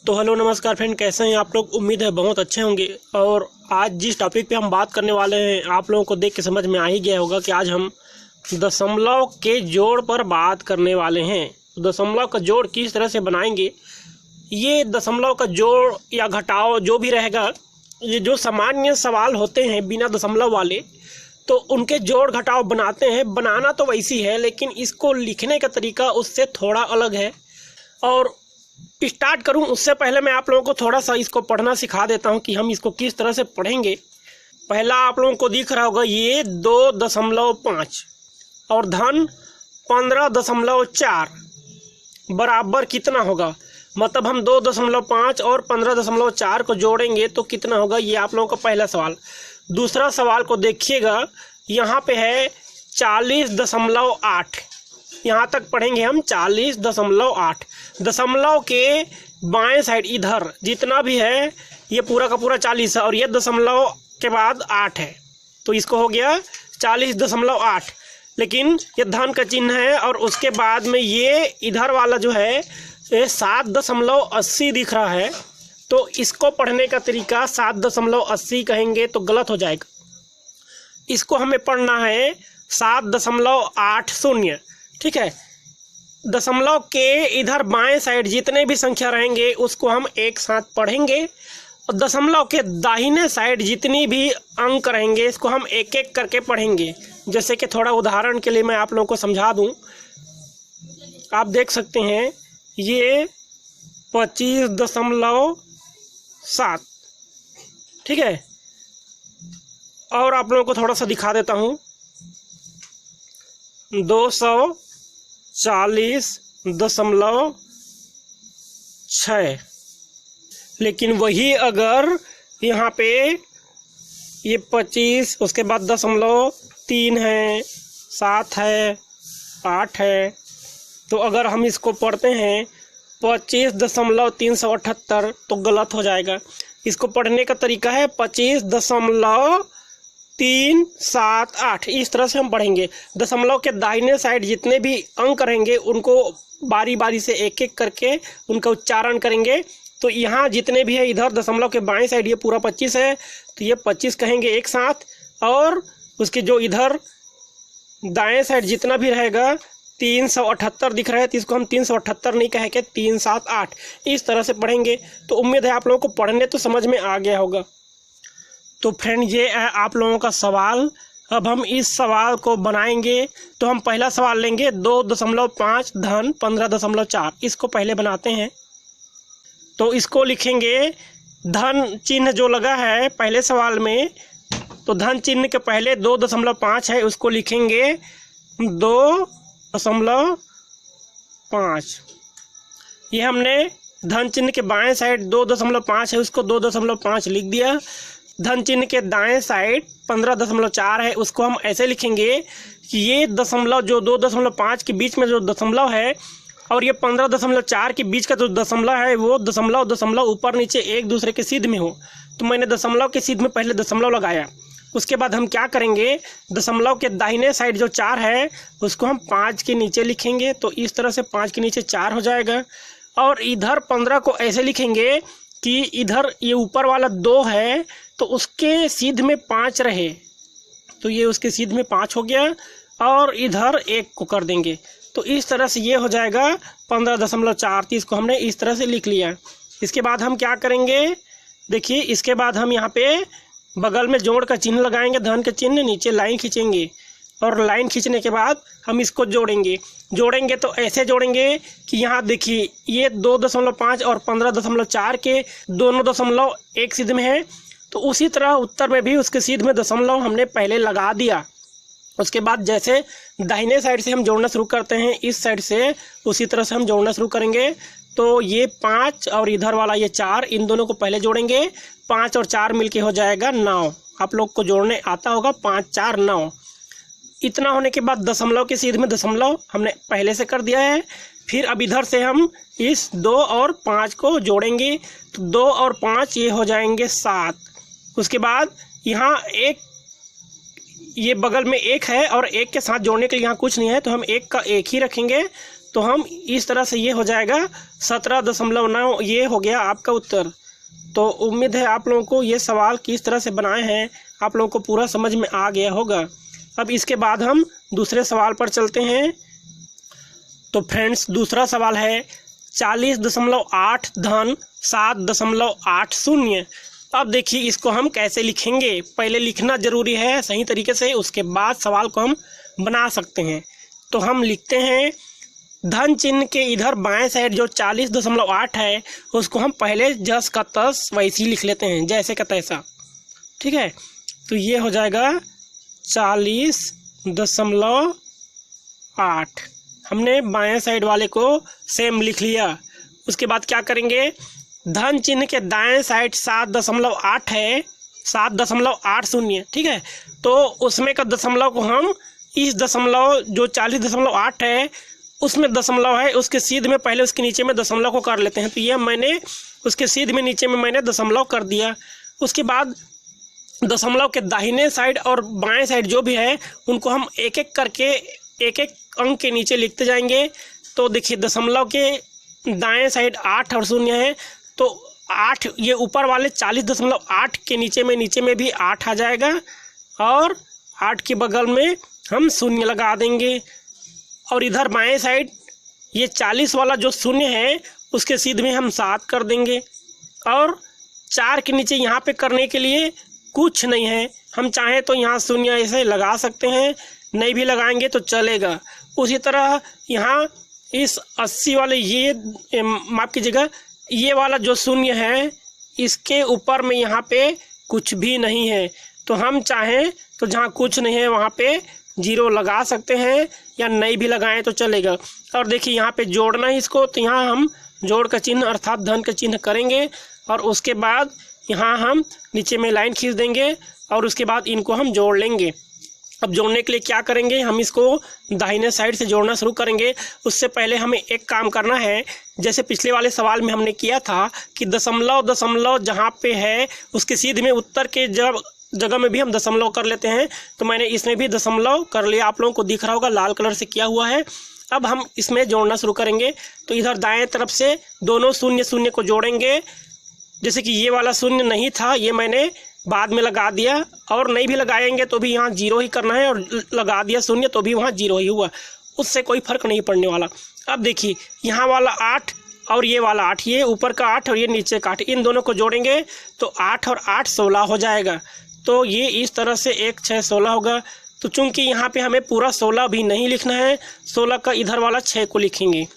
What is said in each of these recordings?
तो हेलो नमस्कार फ्रेंड, कैसे हैं आप लोग। उम्मीद है बहुत अच्छे होंगे। और आज जिस टॉपिक पे हम बात करने वाले हैं आप लोगों को देख के समझ में आ ही गया होगा कि आज हम दशमलव के जोड़ पर बात करने वाले हैं। दशमलव का जोड़ किस तरह से बनाएंगे, ये दशमलव का जोड़ या घटाव जो भी रहेगा, ये जो सामान्य सवाल होते हैं बिना दशमलव वाले, तो उनके जोड़ घटाव बनाते हैं। बनाना तो वैसी है, लेकिन इसको लिखने का तरीका उससे थोड़ा अलग है। और स्टार्ट करूं उससे पहले मैं आप लोगों को थोड़ा सा इसको पढ़ना सिखा देता हूं कि हम इसको किस तरह से पढ़ेंगे। पहला आप लोगों को दिख रहा होगा ये 2.5 और धन 15.4 बराबर कितना होगा। मतलब हम 2.5 और 15.4 को जोड़ेंगे तो कितना होगा, ये आप लोगों का पहला सवाल। दूसरा सवाल को देखिएगा, यहाँ पे है 40.8। यहाँ तक पढ़ेंगे हम 40.8। दशमलव के बाएं साइड इधर जितना भी है ये पूरा का पूरा 40 है, और ये दशमलव के बाद 8 है, तो इसको हो गया 40.8। लेकिन ये धन का चिन्ह है और उसके बाद में ये इधर वाला जो है ये 7.80 दिख रहा है, तो इसको पढ़ने का तरीका 7.80 कहेंगे तो गलत हो जाएगा। इसको हमें पढ़ना है 7.80। ठीक है, दशमलव के इधर बाएं साइड जितने भी संख्या रहेंगे उसको हम एक साथ पढ़ेंगे, और दशमलव के दाहिने साइड जितनी भी अंक रहेंगे इसको हम एक एक करके पढ़ेंगे। जैसे कि थोड़ा उदाहरण के लिए मैं आप लोगों को समझा दूं, आप देख सकते हैं ये 25.7। ठीक है, और आप लोगों को थोड़ा सा दिखा देता हूं 240.6। लेकिन वही अगर यहाँ पे ये 25 उसके बाद 0.3 है, 7 है, 8 है, तो अगर हम इसको पढ़ते हैं 25.378 तो गलत हो जाएगा। इसको पढ़ने का तरीका है 25.378। इस तरह से हम पढ़ेंगे। दशमलव के दाहिने साइड जितने भी अंक रहेंगे उनको बारी बारी से एक एक करके उनका उच्चारण करेंगे। तो यहाँ जितने भी है इधर दशमलव के बाएं साइड ये पूरा 25 है, तो ये 25 कहेंगे एक साथ, और उसके जो इधर दाएं साइड जितना भी रहेगा 378 दिख रहा है, तो इसको हम 378 नहीं कहेंगे 378। इस तरह से पढ़ेंगे। तो उम्मीद है आप लोगों को पढ़ने तो समझ में आ गया होगा। तो फ्रेंड ये है आप लोगों का सवाल। अब हम इस सवाल को बनाएंगे। तो हम पहला सवाल लेंगे 2.5 धन 15.4। इसको पहले बनाते हैं। तो इसको लिखेंगे, धन चिन्ह जो लगा है पहले सवाल में, तो धन चिन्ह के पहले 2.5 है, उसको लिखेंगे 2.5। ये हमने धन चिन्ह के बाएं साइड 2.5 है, उसको 2.5 लिख दिया। धन चिन्ह के दाएं साइड 15.4 है, उसको हम ऐसे लिखेंगे कि ये दशमलव जो 2.5 के बीच में जो दशमलव है और ये 15.4 के बीच का जो दशमलव है वो दशमलव ऊपर नीचे एक दूसरे के सीध में हो। तो मैंने दशमलव के सीध में पहले दशमलव लगाया। उसके बाद हम क्या करेंगे, दशमलव के दाहिने साइड जो 4 है उसको हम 5 के नीचे लिखेंगे। तो इस तरह से 5 के नीचे 4 हो जाएगा। और इधर 15 को ऐसे लिखेंगे कि इधर ये ऊपर वाला 2 है तो उसके सीध में 5 रहे, तो ये उसके सीध में 5 हो गया, और इधर 1 को कर देंगे। तो इस तरह से ये हो जाएगा 15.4। इसको हमने इस तरह से लिख लिया। इसके बाद हम क्या करेंगे, देखिए इसके बाद हम यहाँ पे बगल में जोड़ का चिन्ह लगाएंगे, धन का चिन्ह, नीचे लाइन खींचेंगे, और लाइन खींचने के बाद हम इसको जोड़ेंगे तो ऐसे जोड़ेंगे कि यहाँ देखिए ये 2.5 और 15.4 के दोनों दशमलव एक सीध में है, तो उसी तरह उत्तर में भी उसके सीध में दशमलव हमने पहले लगा दिया। उसके बाद जैसे दाहिने साइड से हम जोड़ना शुरू करते हैं, इस साइड से उसी तरह से हम जोड़ना शुरू करेंगे। तो ये 5 और इधर वाला ये 4, इन दोनों को पहले जोड़ेंगे। 5 और 4 मिलके हो जाएगा 9। आप लोग को जोड़ने आता होगा, 5 4 9। इतना होने के बाद दशमलव के सीध में दशमलव हमने पहले से कर दिया है। फिर अब इधर से हम इस 2 और 5 को जोड़ेंगे, तो 2 और 5 ये हो जाएंगे 7। उसके बाद यहाँ एक, ये बगल में 1 है और 1 के साथ जोड़ने के लिए यहाँ कुछ नहीं है, तो हम 1 का 1 ही रखेंगे। तो हम इस तरह से ये हो जाएगा 17.9, ये हो गया आपका उत्तर। तो उम्मीद है आप लोगों को ये सवाल किस तरह से बनाए हैं आप लोगों को पूरा समझ में आ गया होगा। अब इसके बाद हम दूसरे सवाल पर चलते हैं। तो फ्रेंड्स दूसरा सवाल है 40.8 धन 7.80। अब देखिए इसको हम कैसे लिखेंगे। पहले लिखना ज़रूरी है सही तरीके से, उसके बाद सवाल को हम बना सकते हैं। तो हम लिखते हैं धन चिन्ह के इधर बाएं साइड जो 40.8 है उसको हम पहले जस का तस वैसे ही लिख लेते हैं, जैसे का तैसा। ठीक है, तो ये हो जाएगा 40.8। हमने बाएं साइड वाले को सेम लिख लिया। उसके बाद क्या करेंगे, धन चिन्ह के दाएं साइड 7.8 है, 7.80। ठीक है, तो उसमें का दशमलव को हम इस दशमलव जो 40.8 है उसमें दशमलव है, उसके सीध में पहले उसके नीचे में दशमलव को कर लेते हैं। तो ये मैंने उसके सीध में नीचे में मैंने दशमलव कर दिया। उसके बाद दशमलव के दाहिने साइड और बाएं साइड जो भी है उनको हम एक एक करके एक एक अंक के नीचे लिखते जाएंगे। तो देखिए दशमलव के दाएं साइड 8 और 0 है, तो 8 ये ऊपर वाले 40.8 के नीचे में भी 8 आ जाएगा और 8 के बगल में हम 0 लगा देंगे। और इधर बाएं साइड ये 40 वाला जो 0 है उसके सीध में हम 7 कर देंगे। और 4 के नीचे यहाँ पे करने के लिए कुछ नहीं है, हम चाहें तो यहाँ 0 ऐसे लगा सकते हैं, नहीं भी लगाएंगे तो चलेगा। उसी तरह यहाँ इस 80 वाले ये माफ कीजिएगा, ये वाला जो 0 है इसके ऊपर में यहाँ पे कुछ भी नहीं है, तो हम चाहें तो जहाँ कुछ नहीं है वहाँ पे 0 लगा सकते हैं या नहीं भी लगाएं तो चलेगा। और देखिए यहाँ पे जोड़ना है इसको, तो यहाँ हम जोड़ का चिन्ह अर्थात धन का चिन्ह करेंगे और उसके बाद यहाँ हम नीचे में लाइन खींच देंगे और उसके बाद इनको हम जोड़ लेंगे। अब जोड़ने के लिए क्या करेंगे, हम इसको दाहिने साइड से जोड़ना शुरू करेंगे। उससे पहले हमें एक काम करना है, जैसे पिछले वाले सवाल में हमने किया था कि दशमलव जहाँ पे है उसके सीध में उत्तर के जगह में भी हम दशमलव कर लेते हैं, तो मैंने इसमें भी दशमलव कर लिया। आप लोगों को दिख रहा होगा लाल कलर से किया हुआ है। अब हम इसमें जोड़ना शुरू करेंगे। तो इधर दाएं तरफ से दोनों 0 को जोड़ेंगे। जैसे कि ये वाला 0 नहीं था, ये मैंने बाद में लगा दिया, और नहीं भी लगाएंगे तो भी यहाँ 0 ही करना है, और लगा दिया 0 तो भी वहाँ 0 ही हुआ, उससे कोई फर्क नहीं पड़ने वाला। अब देखिए यहाँ वाला 8 और ये वाला 8, ये ऊपर का 8 और ये नीचे का 8, इन दोनों को जोड़ेंगे तो 8 और 8 16 हो जाएगा। तो ये इस तरह से 1 6 16 होगा। तो चूंकि यहाँ पे हमें पूरा 16 भी नहीं लिखना है, 16 का इधर वाला 6 को लिखेंगे।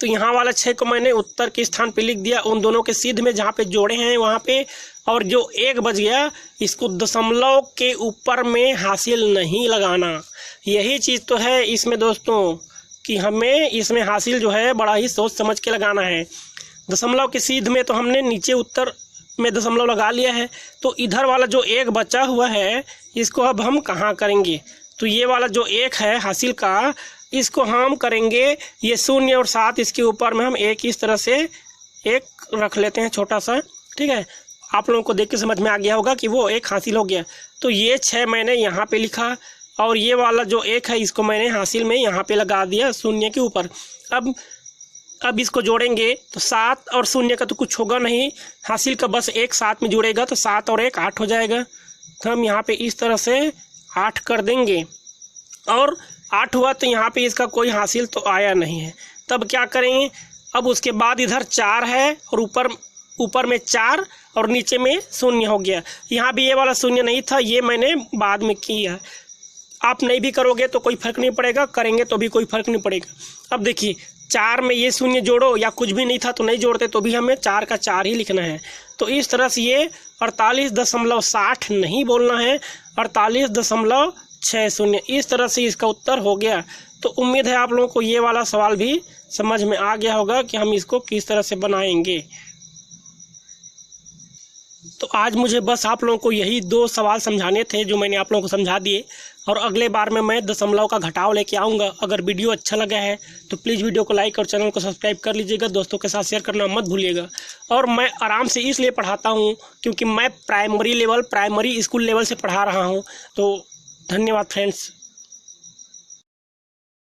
तो यहाँ वाला 6 को मैंने उत्तर के स्थान पे लिख दिया, उन दोनों के सीध में जहाँ पे जोड़े हैं वहाँ पे। और जो 1 बच गया इसको दशमलव के ऊपर में हासिल नहीं लगाना। यही चीज़ तो है इसमें दोस्तों, कि हमें इसमें हासिल जो है बड़ा ही सोच समझ के लगाना है। दशमलव के सीध में तो हमने नीचे उत्तर में दशमलव लगा लिया है, तो इधर वाला जो 1 बचा हुआ है इसको अब हम कहाँ करेंगे। तो ये वाला जो 1 है हासिल का, इसको हम करेंगे ये 0 और 7, इसके ऊपर में हम 1 इस तरह से 1 रख लेते हैं छोटा सा। ठीक है, आप लोगों को देख के समझ में आ गया होगा कि वो 1 हासिल हो गया। तो ये 6 मैंने यहाँ पे लिखा, और ये वाला जो 1 है इसको मैंने हासिल में यहाँ पे लगा दिया 0 के ऊपर। अब इसको जोड़ेंगे तो 7 और 0 का तो कुछ होगा नहीं, हासिल का बस 1 साथ में जुड़ेगा, तो 7 और 1 8 हो जाएगा। तो हम यहाँ पे इस तरह से 8 कर देंगे, और 8 हुआ तो यहाँ पे इसका कोई हासिल तो आया नहीं है। तब क्या करेंगे, अब उसके बाद इधर 4 है और ऊपर में 4 और नीचे में 0 हो गया। यहाँ भी ये वाला 0 नहीं था, ये मैंने बाद में किया। आप नहीं भी करोगे तो कोई फर्क नहीं पड़ेगा, करेंगे तो भी कोई फर्क नहीं पड़ेगा। अब देखिए 4 में ये 0 जोड़ो, या कुछ भी नहीं था तो नहीं जोड़ते तो भी हमें 4 का 4 ही लिखना है। तो इस तरह से ये 48.60 नहीं बोलना है, 48.60, इस तरह से इसका उत्तर हो गया। तो उम्मीद है आप लोगों को ये वाला सवाल भी समझ में आ गया होगा कि हम इसको किस तरह से बनाएंगे। तो आज मुझे बस आप लोगों को यही 2 सवाल समझाने थे जो मैंने आप लोगों को समझा दिए, और अगले बार में मैं दशमलव का घटाव लेके आऊँगा। अगर वीडियो अच्छा लगा है तो प्लीज़ वीडियो को लाइक और चैनल को सब्सक्राइब कर लीजिएगा, दोस्तों के साथ शेयर करना मत भूलिएगा। और मैं आराम से इसलिए पढ़ाता हूँ क्योंकि मैं प्राइमरी स्कूल लेवल से पढ़ा रहा हूँ। तो धन्यवाद फ्रेंड्स।